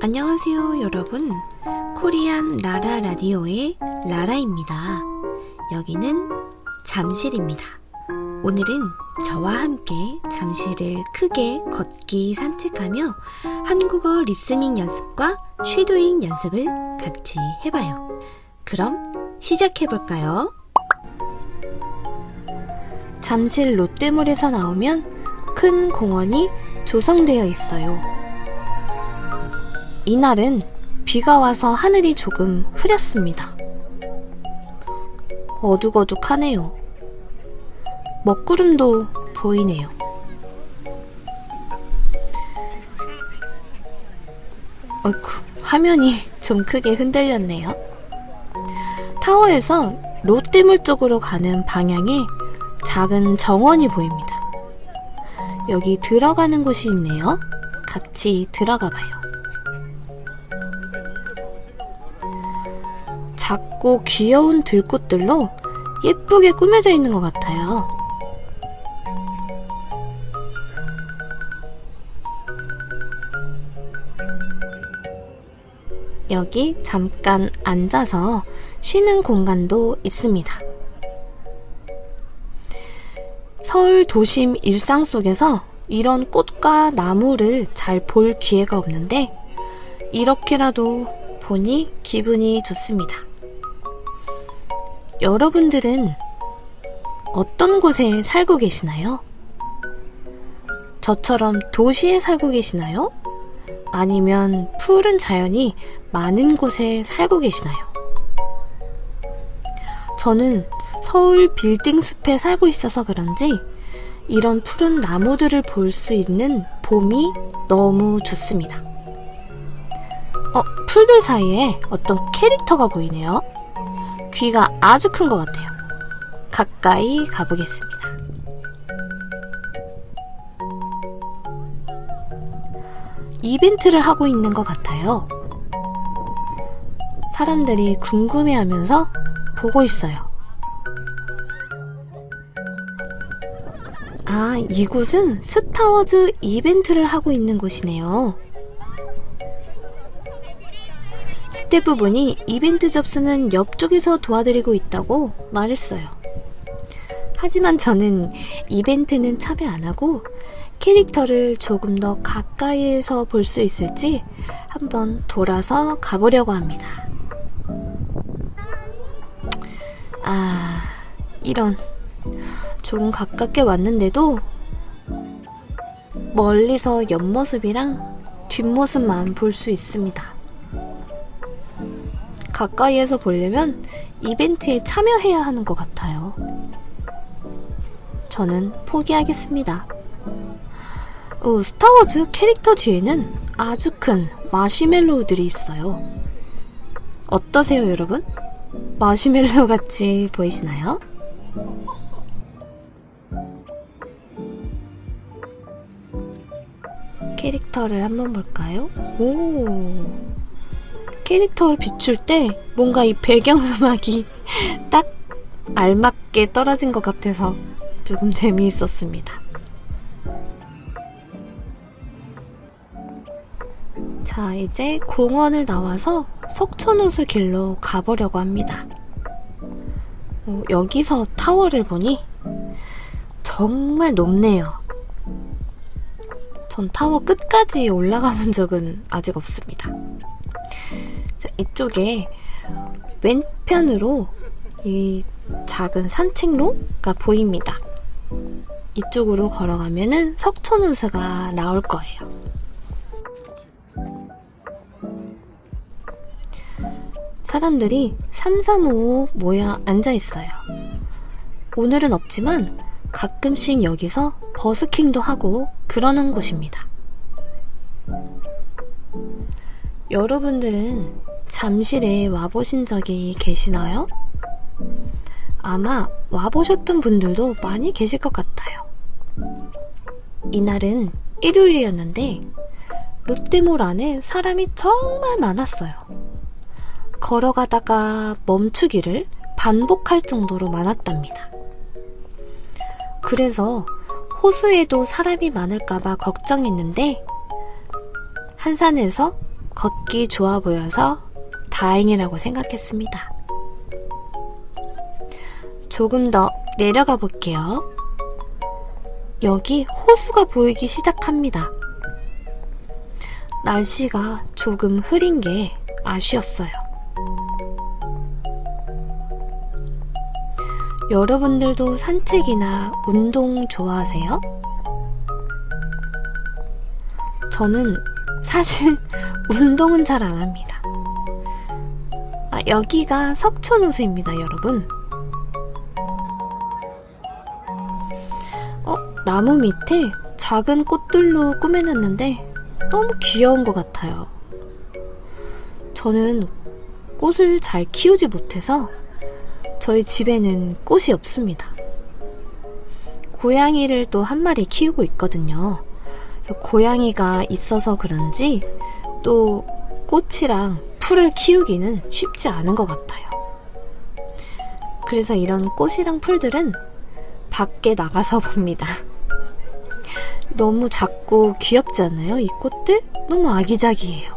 안녕하세요 여러분, 코리안 라라 라디오의 라라입니다. 여기는 잠실입니다. 오늘은 저와 함께 잠실을 크게 걷기 산책하며 한국어 리스닝 연습과 쉐도잉 연습을 같이 해봐요. 그럼 시작해볼까요? 잠실 롯데몰에서 나오면 큰 공원이 조성되어 있어요. 이날은 비가 와서 하늘이 조금 흐렸습니다. 어둑어둑하네요. 먹구름도 보이네요. 어이쿠, 화면이 좀 크게 흔들렸네요. 타워에서 롯데몰 쪽으로 가는 방향에 작은 정원이 보입니다. 여기 들어가는 곳이 있네요. 같이 들어가 봐요. 작고 귀여운 들꽃들로 예쁘게 꾸며져 있는 것 같아요. 여기 잠깐 앉아서 쉬는 공간도 있습니다. 서울 도심 일상 속에서 이런 꽃과 나무를 잘 볼 기회가 없는데 이렇게라도 보니 기분이 좋습니다. 여러분들은 어떤 곳에 살고 계시나요? 저처럼 도시에 살고 계시나요? 아니면 푸른 자연이 많은 곳에 살고 계시나요? 저는 서울 빌딩 숲에 살고 있어서 그런지 이런 푸른 나무들을 볼 수 있는 봄이 너무 좋습니다. 풀들 사이에 어떤 캐릭터가 보이네요. 귀가 아주 큰 것 같아요. 가까이 가보겠습니다. 이벤트를 하고 있는 것 같아요. 사람들이 궁금해하면서 보고 있어요. 아, 이곳은 스타워즈 이벤트를 하고 있는 곳이네요. 스태프분이 이벤트 접수는 옆쪽에서 도와드리고 있다고 말했어요. 하지만 저는 이벤트는 참여 안 하고 캐릭터를 조금 더 가까이에서 볼 수 있을지 한번 돌아서 가보려고 합니다. 이런, 조금 가깝게 왔는데도 멀리서 옆모습이랑 뒷모습만 볼 수 있습니다. 가까이에서 보려면 이벤트에 참여해야 하는 것 같아요. 저는 포기하겠습니다. 스타워즈 캐릭터 뒤에는 아주 큰 마시멜로우들이 있어요. 어떠세요, 여러분? 마시멜로우 같이 보이시나요? 캐릭터를 한번 볼까요? 캐릭터를 비출 때 뭔가 이 배경음악이 딱 알맞게 떨어진 것 같아서 조금 재미있었습니다. 자, 이제 공원을 나와서 석촌호수 길로 가보려고 합니다. 여기서 타워를 보니 정말 높네요. 전 타워 끝까지 올라가 본 적은 아직 없습니다. 자, 이쪽에 왼편으로 이 작은 산책로가 보입니다. 이쪽으로 걸어가면은 석촌호수가 나올 거예요. 사람들이 335 모여 앉아 있어요. 오늘은 없지만 가끔씩 여기서 버스킹도 하고 그러는 곳입니다. 여러분들은 잠실에 와보신 적이 계시나요? 아마 와보셨던 분들도 많이 계실 것 같아요. 이날은 일요일이었는데 롯데몰 안에 사람이 정말 많았어요. 걸어가다가 멈추기를 반복할 정도로 많았답니다. 그래서 호수에도 사람이 많을까봐 걱정했는데 한산에서 걷기 좋아 보여서 다행이라고 생각했습니다. 조금 더 내려가 볼게요. 여기 호수가 보이기 시작합니다. 날씨가 조금 흐린 게 아쉬웠어요. 여러분들도 산책이나 운동 좋아하세요? 저는 사실 운동은 잘 안 합니다. 여기가 석촌호수입니다, 여러분. 나무 밑에 작은 꽃들로 꾸며놨는데 너무 귀여운 것 같아요. 저는 꽃을 잘 키우지 못해서 저희 집에는 꽃이 없습니다. 고양이를 또 한 마리 키우고 있거든요. 고양이가 있어서 그런지 또 꽃이랑 풀을 키우기는 쉽지 않은 것 같아요. 그래서 이런 꽃이랑 풀들은 밖에 나가서 봅니다. 너무 작고 귀엽지 않아요? 이 꽃들? 너무 아기자기해요.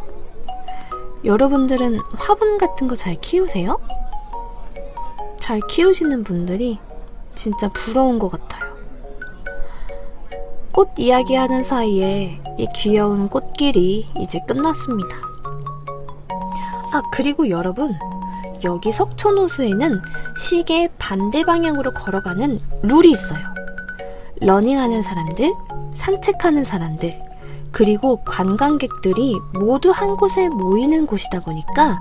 여러분들은 화분 같은 거 잘 키우세요? 잘 키우시는 분들이 진짜 부러운 것 같아요. 꽃 이야기하는 사이에 이 귀여운 꽃길이 이제 끝났습니다. 그리고 여러분, 여기 석촌호수에는 시계 반대 방향으로 걸어가는 룰이 있어요. 러닝하는 사람들, 산책하는 사람들, 그리고 관광객들이 모두 한 곳에 모이는 곳이다 보니까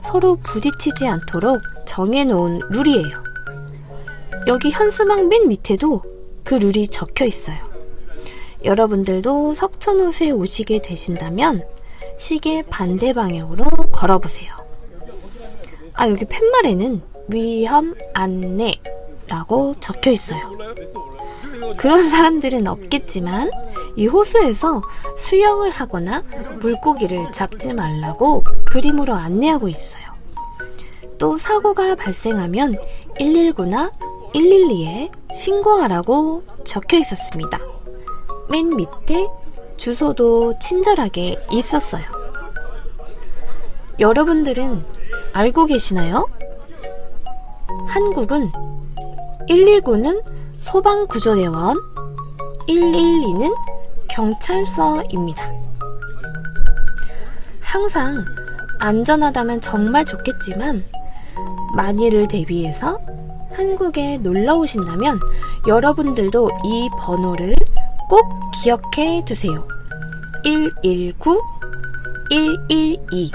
서로 부딪히지 않도록 정해놓은 룰이에요. 여기 현수막 맨 밑에도 그 룰이 적혀 있어요. 여러분들도 석촌호수에 오시게 되신다면 시계 반대 방향으로 걸어보세요. 여기 팻말에는 위험 안내라고 적혀 있어요. 그런 사람들은 없겠지만 이 호수에서 수영을 하거나 물고기를 잡지 말라고 그림으로 안내하고 있어요. 또 사고가 발생하면 119나 112에 신고하라고 적혀 있었습니다. 맨 밑에 주소도 친절하게 있었어요. 여러분들은 알고 계시나요? 한국은 119는 소방구조대원, 112는 경찰서입니다. 항상 안전하다면 정말 좋겠지만 만일을 대비해서 한국에 놀러 오신다면 여러분들도 이 번호를 꼭 기억해 두세요. 119, 112.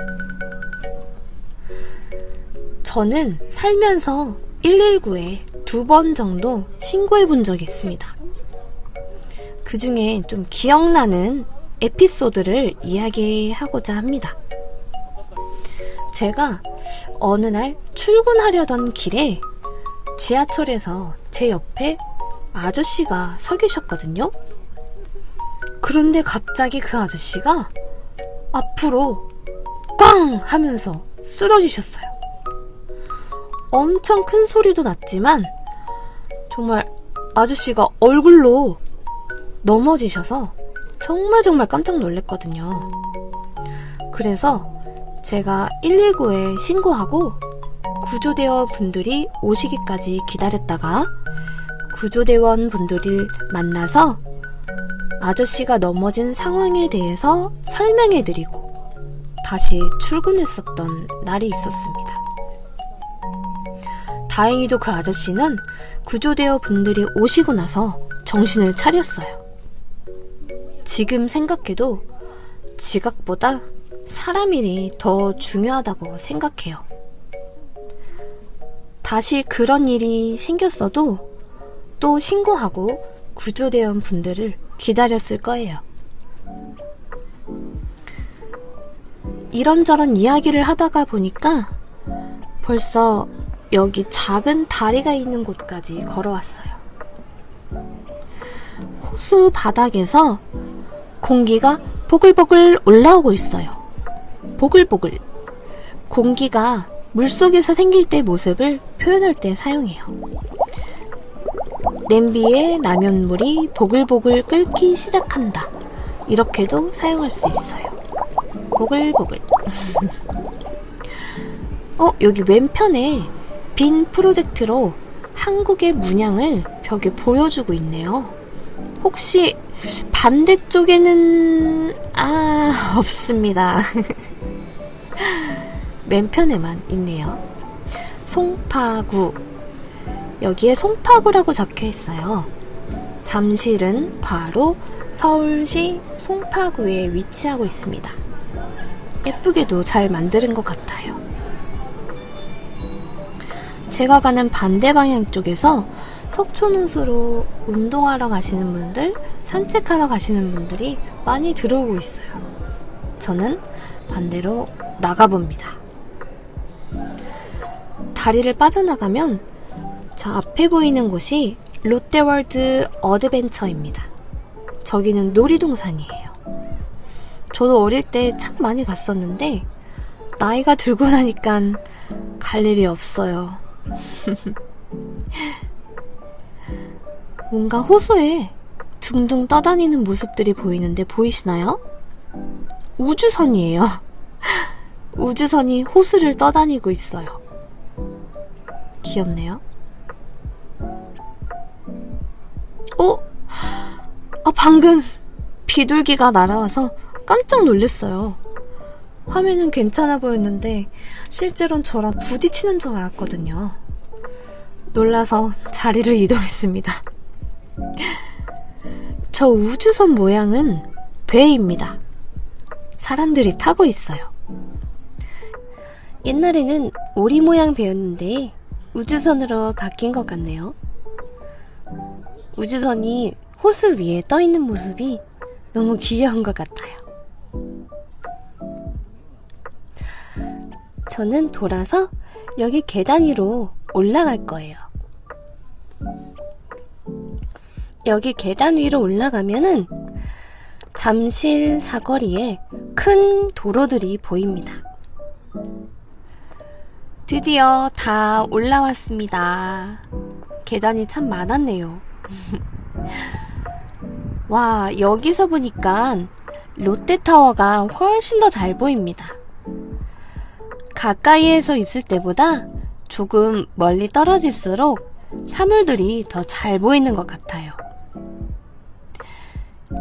저는 살면서 119에 2번 정도 신고해 본 적이 있습니다. 그 중에 좀 기억나는 에피소드를 이야기하고자 합니다. 제가 어느 날 출근하려던 길에 지하철에서 제 옆에 아저씨가 서 계셨거든요. 그런데 갑자기 그 아저씨가 앞으로 꽝 하면서 쓰러지셨어요. 엄청 큰 소리도 났지만 정말 아저씨가 얼굴로 넘어지셔서 정말 깜짝 놀랐거든요. 그래서 제가 119에 신고하고 구조대원 분들이 오시기까지 기다렸다가 구조대원 분들을 만나서 아저씨가 넘어진 상황에 대해서 설명해드리고 다시 출근했었던 날이 있었습니다. 다행히도 그 아저씨는 구조대원 분들이 오시고 나서 정신을 차렸어요. 지금 생각해도 지각보다 사람 일이 더 중요하다고 생각해요. 다시 그런 일이 생겼어도 또 신고하고 구조대원 분들을 기다렸을 거예요. 이런저런 이야기를 하다가 보니까 벌써 여기 작은 다리가 있는 곳까지 걸어왔어요. 호수 바닥에서 공기가 보글보글 올라오고 있어요. 보글보글. 공기가 물속에서 생길 때 모습을 표현할 때 사용해요. 냄비에 라면물이 보글보글 끓기 시작한다. 이렇게도 사용할 수 있어요. 보글보글. 여기 왼편에 빈 프로젝트로 한국의 문양을 벽에 보여주고 있네요. 혹시 반대쪽에는 없습니다. 맨편에만 있네요. 송파구. 여기에 송파구라고 적혀 있어요. 잠실은 바로 서울시 송파구에 위치하고 있습니다. 예쁘게도 잘 만드는 것 같아요. 제가 가는 반대 방향 쪽에서 석촌호수로 운동하러 가시는 분들, 산책하러 가시는 분들이 많이 들어오고 있어요. 저는 반대로 나가봅니다. 다리를 빠져나가면 저 앞에 보이는 곳이 롯데월드 어드벤처입니다. 저기는 놀이동산이에요. 저도 어릴 때 참 많이 갔었는데 나이가 들고 나니까 갈 일이 없어요. 뭔가 호수에 둥둥 떠다니는 모습들이 보이는데 보이시나요? 우주선이에요. 우주선이 호수를 떠다니고 있어요. 귀엽네요. 방금 비둘기가 날아와서 깜짝 놀랐어요. 화면은 괜찮아 보였는데 실제로는 저랑 부딪히는 줄 알았거든요. 놀라서 자리를 이동했습니다. 저 우주선 모양은 배입니다. 사람들이 타고 있어요. 옛날에는 오리 모양 배였는데 우주선으로 바뀐 것 같네요. 우주선이 호수 위에 떠 있는 모습이 너무 귀여운 것 같아요. 저는 돌아서 여기 계단 위로 올라갈 거예요. 여기 계단 위로 올라가면은 잠실 사거리에 큰 도로들이 보입니다. 드디어 다 올라왔습니다. 계단이 참 많았네요. 와, 여기서 보니까 롯데타워가 훨씬 더 잘 보입니다. 가까이에서 있을 때보다 조금 멀리 떨어질수록 사물들이 더 잘 보이는 것 같아요.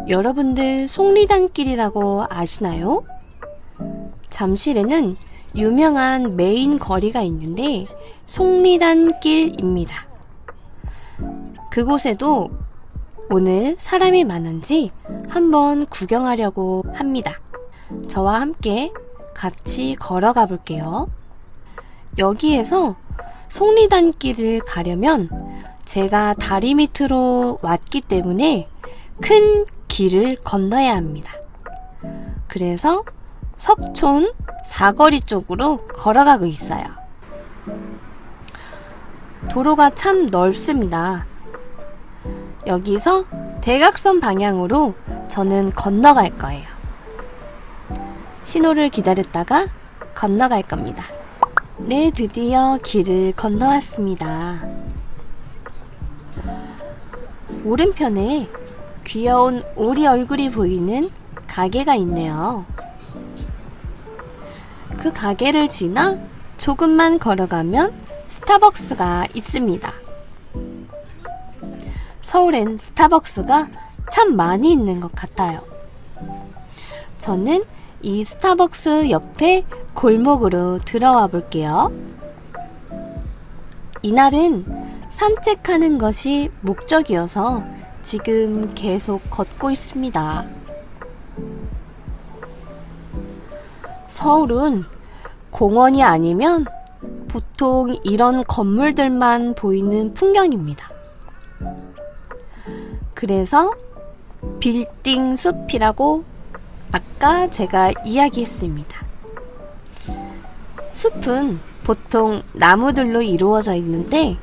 여러분들 속리단길이라고 아시나요? 잠실에는 유명한 메인 거리가 있는데 속리단길입니다. 그곳에도 오늘 사람이 많은지 한번 구경하려고 합니다. 저와 함께 같이 걸어가 볼게요. 여기에서 속리단길을 가려면 제가 다리 밑으로 왔기 때문에 큰 길을 건너야 합니다. 그래서 석촌 사거리 쪽으로 걸어가고 있어요. 도로가 참 넓습니다. 여기서 대각선 방향으로 저는 건너갈 거예요. 신호를 기다렸다가 건너갈 겁니다. 네, 드디어 길을 건너왔습니다. 오른편에 귀여운 오리 얼굴이 보이는 가게가 있네요. 그 가게를 지나 조금만 걸어가면 스타벅스가 있습니다. 서울엔 스타벅스가 참 많이 있는 것 같아요. 저는 이 스타벅스 옆에 골목으로 들어와 볼게요. 이날은 산책하는 것이 목적이어서 지금 계속 걷고 있습니다. 서울은 공원이 아니면 보통 이런 건물들만 보이는 풍경입니다. 그래서 빌딩 숲이라고 아까 제가 이야기했습니다. 숲은 보통 나무들로 이루어져 있는데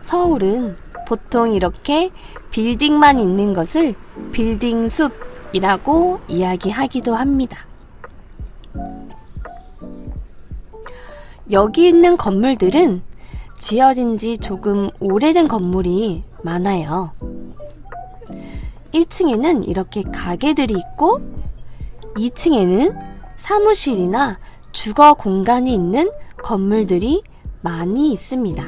서울은 보통 이렇게 빌딩만 있는 것을 빌딩 숲이라고 이야기하기도 합니다. 여기 있는 건물들은 지어진 지 조금 오래된 건물이 많아요. 1층에는 이렇게 가게들이 있고 2층에는 사무실이나 주거 공간이 있는 건물들이 많이 있습니다.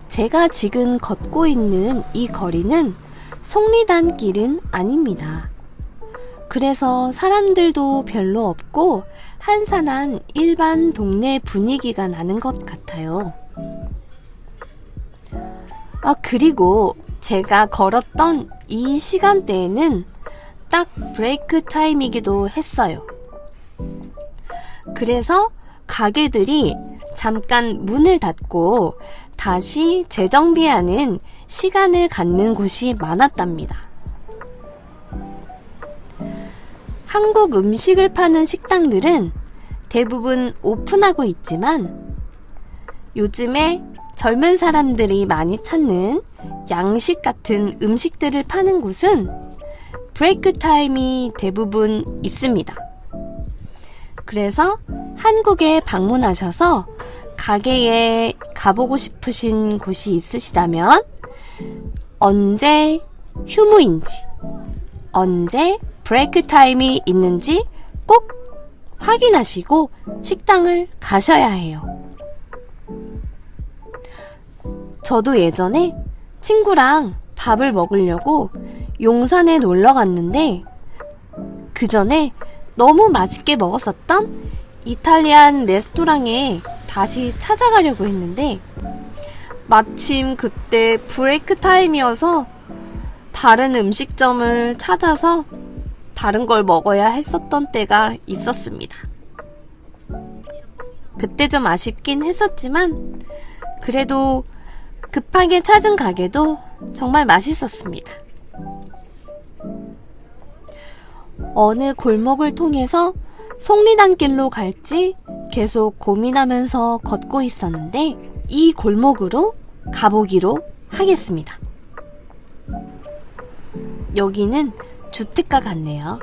제가 지금 걷고 있는 이 거리는 속리단길은 아닙니다. 그래서 사람들도 별로 없고 한산한 일반 동네 분위기가 나는 것 같아요. 그리고 제가 걸었던 이 시간대에는 딱 브레이크 타임이기도 했어요. 그래서 가게들이 잠깐 문을 닫고 다시 재정비하는 시간을 갖는 곳이 많았답니다. 한국 음식을 파는 식당들은 대부분 오픈하고 있지만 요즘에 젊은 사람들이 많이 찾는 양식 같은 음식들을 파는 곳은 브레이크 타임이 대부분 있습니다. 그래서 한국에 방문하셔서 가게에 가보고 싶으신 곳이 있으시다면 언제 휴무인지, 언제 브레이크 타임이 있는지 꼭 확인하시고 식당을 가셔야 해요. 저도 예전에 친구랑 밥을 먹으려고 용산에 놀러 갔는데 그 전에 너무 맛있게 먹었었던 이탈리안 레스토랑에 다시 찾아가려고 했는데 마침 그때 브레이크 타임이어서 다른 음식점을 찾아서 다른 걸 먹어야 했었던 때가 있었습니다. 그때 좀 아쉽긴 했었지만 그래도 급하게 찾은 가게도 정말 맛있었습니다. 어느 골목을 통해서 속리단길로 갈지 계속 고민하면서 걷고 있었는데 이 골목으로 가보기로 하겠습니다. 여기는 주택가 같네요.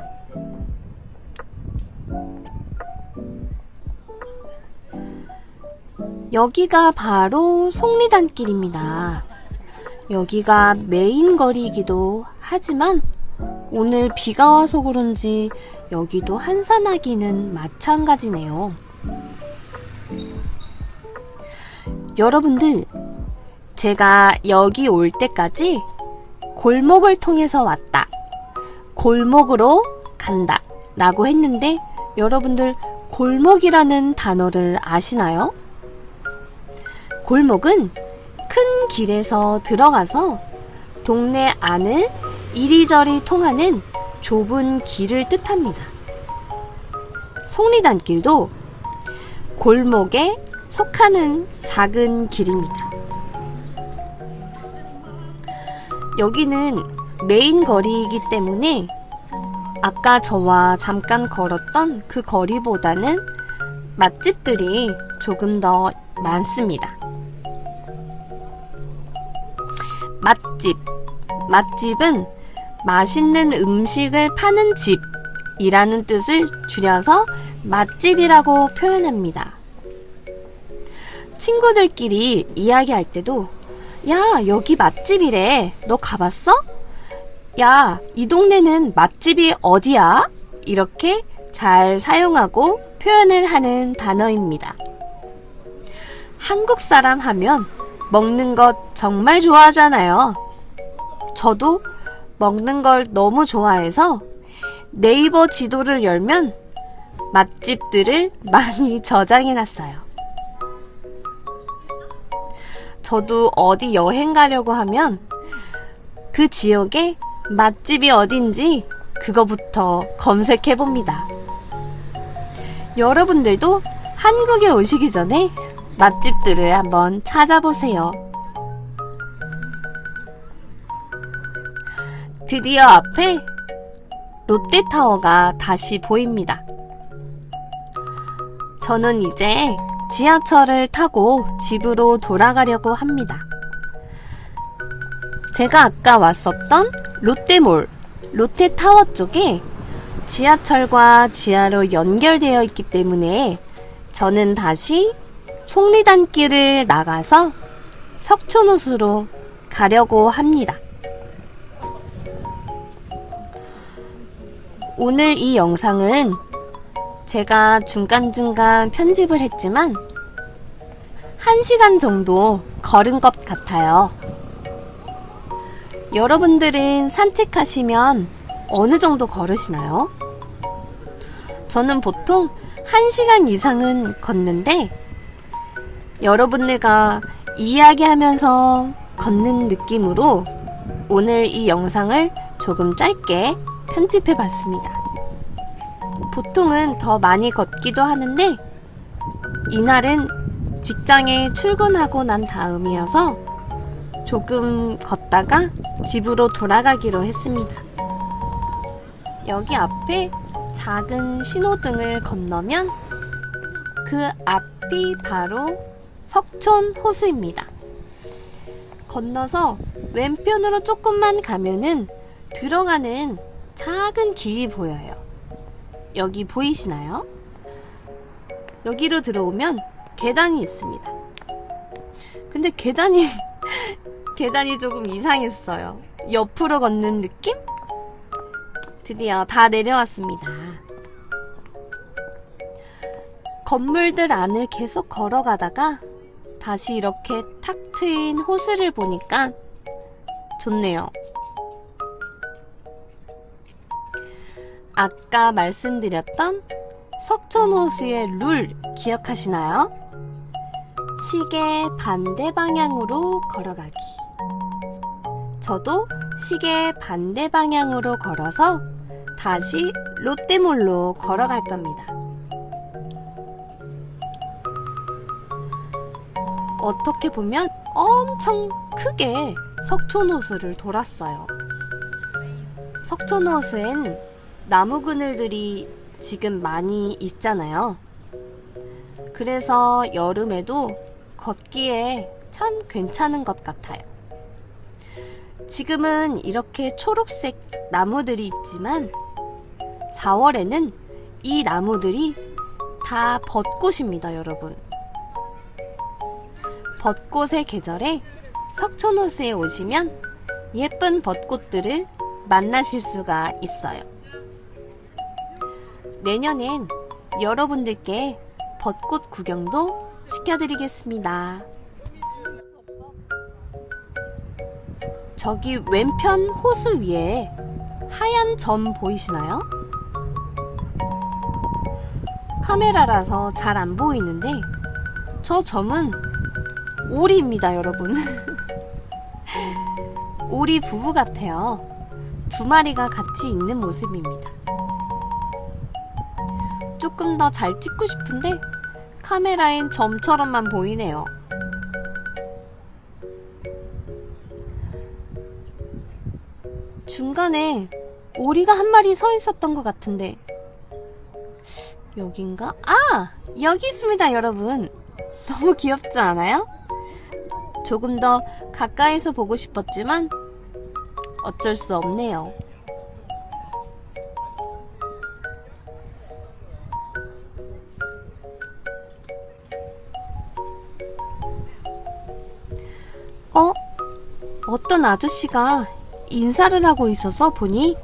여기가 바로 속리단길입니다. 여기가 메인 거리이기도 하지만 오늘 비가 와서 그런지 여기도 한산하기는 마찬가지네요. 여러분들, 제가 여기 올 때까지 골목을 통해서 왔다, 골목으로 간다 라고 했는데 여러분들 골목이라는 단어를 아시나요? 골목은 큰 길에서 들어가서 동네 안을 이리저리 통하는 좁은 길을 뜻합니다. 속리단길도 골목에 속하는 작은 길입니다. 여기는 메인 거리이기 때문에 아까 저와 잠깐 걸었던 그 거리보다는 맛집들이 조금 더 많습니다. 맛집은 맛있는 음식을 파는 집이라는 뜻을 줄여서 맛집이라고 표현합니다. 친구들끼리 이야기할 때도 야, 여기 맛집이래. 너 가봤어? 야, 이 동네는 맛집이 어디야? 이렇게 잘 사용하고 표현을 하는 단어입니다. 한국 사람 하면 먹는 것 정말 좋아하잖아요. 저도 먹는 걸 너무 좋아해서 네이버 지도를 열면 맛집들을 많이 저장해놨어요. 저도 어디 여행 가려고 하면 그 지역에 맛집이 어딘지 그거부터 검색해봅니다. 여러분들도 한국에 오시기 전에 맛집들을 한번 찾아보세요. 드디어 앞에 롯데타워가 다시 보입니다. 저는 이제 지하철을 타고 집으로 돌아가려고 합니다. 제가 아까 왔었던 롯데몰, 롯데타워 쪽에 지하철과 지하로 연결되어 있기 때문에 저는 다시 속리단길을 나가서 석촌호수로 가려고 합니다. 오늘 이 영상은 제가 중간중간 편집을 했지만 1시간 정도 걸은 것 같아요. 여러분들은 산책하시면 어느 정도 걸으시나요? 저는 보통 1시간 이상은 걷는데 여러분들과 이야기하면서 걷는 느낌으로 오늘 이 영상을 조금 짧게 편집해 봤습니다. 보통은 더 많이 걷기도 하는데 이날은 직장에 출근하고 난 다음이어서 조금 걷다가 집으로 돌아가기로 했습니다. 여기 앞에 작은 신호등을 건너면 그 앞이 바로 석촌호수입니다. 건너서 왼편으로 조금만 가면은 들어가는 작은 길이 보여요. 여기 보이시나요? 여기로 들어오면 계단이 있습니다. 근데 계단이 조금 이상했어요. 옆으로 걷는 느낌? 드디어 다 내려왔습니다. 건물들 안을 계속 걸어가다가 다시 이렇게 탁 트인 호수를 보니까 좋네요. 아까 말씀드렸던 석촌호수의 룰 기억하시나요? 시계 반대 방향으로 걸어가기. 저도 시계 반대 방향으로 걸어서 다시 롯데몰로 걸어갈 겁니다. 어떻게 보면 엄청 크게 석촌호수를 돌았어요. 석촌호수엔 나무 그늘들이 지금 많이 있잖아요. 그래서 여름에도 걷기에 참 괜찮은 것 같아요. 지금은 이렇게 초록색 나무들이 있지만 4월에는 이 나무들이 다 벚꽃입니다, 여러분. 벚꽃의 계절에 석촌호수에 오시면 예쁜 벚꽃들을 만나실 수가 있어요. 내년엔 여러분들께 벚꽃 구경도 시켜드리겠습니다. 저기 왼편 호수 위에 하얀 점 보이시나요? 카메라라서 잘 안 보이는데 저 점은 오리입니다, 여러분. 오리 부부 같아요. 두 마리가 같이 있는 모습입니다. 조금 더 잘 찍고 싶은데 카메라엔 점처럼만 보이네요. 중간에 오리가 한 마리 서 있었던 것 같은데 여긴가? 아! 여기 있습니다, 여러분. 너무 귀엽지 않아요? 조금 더 가까이서 보고 싶었지만 어쩔 수 없네요. 어떤 아저씨가 인사를 하고 있어서 보니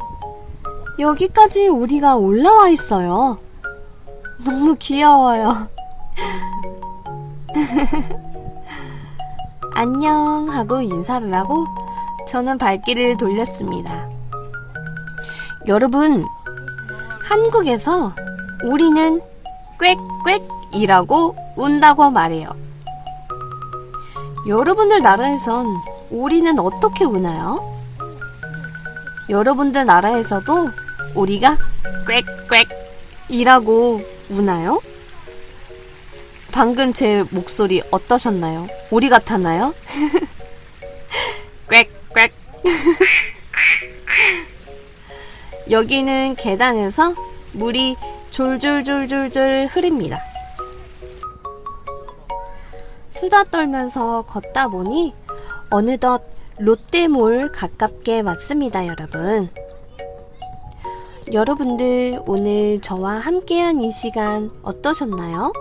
여기까지 오리가 올라와 있어요. 너무 귀여워요. 안녕 하고 인사를 하고 저는 발길을 돌렸습니다. 여러분, 한국에서 오리는 꽥꽥이라고 운다고 말해요. 여러분들 나라에선 오리는 어떻게 우나요? 여러분들 나라에서도 오리가 꽥꽥이라고 우나요? 방금 제 목소리 어떠셨나요? 오리 같았나요? 꽥꽥. 여기는 계단에서 물이 졸졸졸졸졸 흐릅니다. 수다 떨면서 걷다 보니 어느덧 롯데몰 가깝게 왔습니다, 여러분. 여러분들 오늘 저와 함께한 이 시간 어떠셨나요?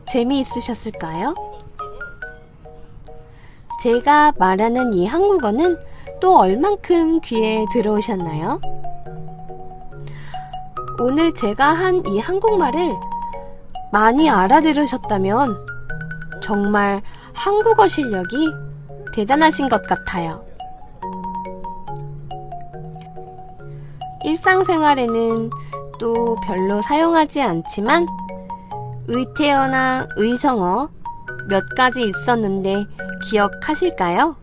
재미있으셨을까요? 제가 말하는 이 한국어는 또 얼만큼 귀에 들어오셨나요? 오늘 제가 한 이 한국말을 많이 알아들으셨다면 정말 한국어 실력이 대단하신 것 같아요. 일상생활에는 또 별로 사용하지 않지만 의태어나 의성어 몇 가지 있었는데 기억하실까요?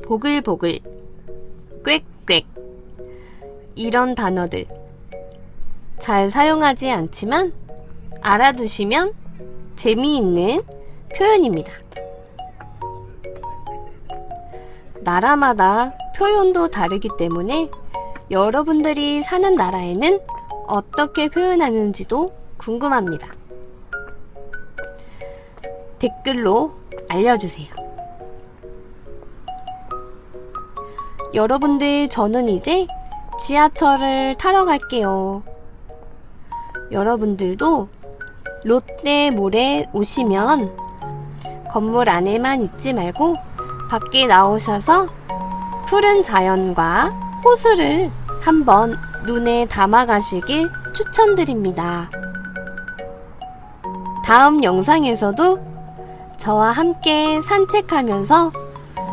보글보글, 꽥꽥 이런 단어들 잘 사용하지 않지만 알아두시면 재미있는 표현입니다. 나라마다 표현도 다르기 때문에 여러분들이 사는 나라에는 어떻게 표현하는지도 궁금합니다. 댓글로 알려주세요. 여러분들, 저는 이제 지하철을 타러 갈게요. 여러분들도 롯데몰에 오시면 건물 안에만 있지 말고 밖에 나오셔서 푸른 자연과 호수를 한번 눈에 담아가시길 추천드립니다. 다음 영상에서도 저와 함께 산책하면서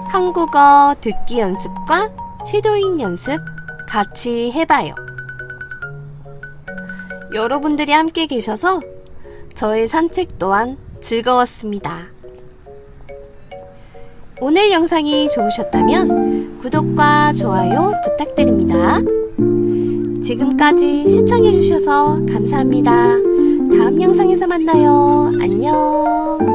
한국어 듣기 연습과 쉐도잉 연습 같이 해봐요. 여러분들이 함께 계셔서 저의 산책 또한 즐거웠습니다. 오늘 영상이 좋으셨다면 구독과 좋아요 부탁드립니다. 지금까지 시청해주셔서 감사합니다. 다음 영상에서 만나요. 안녕.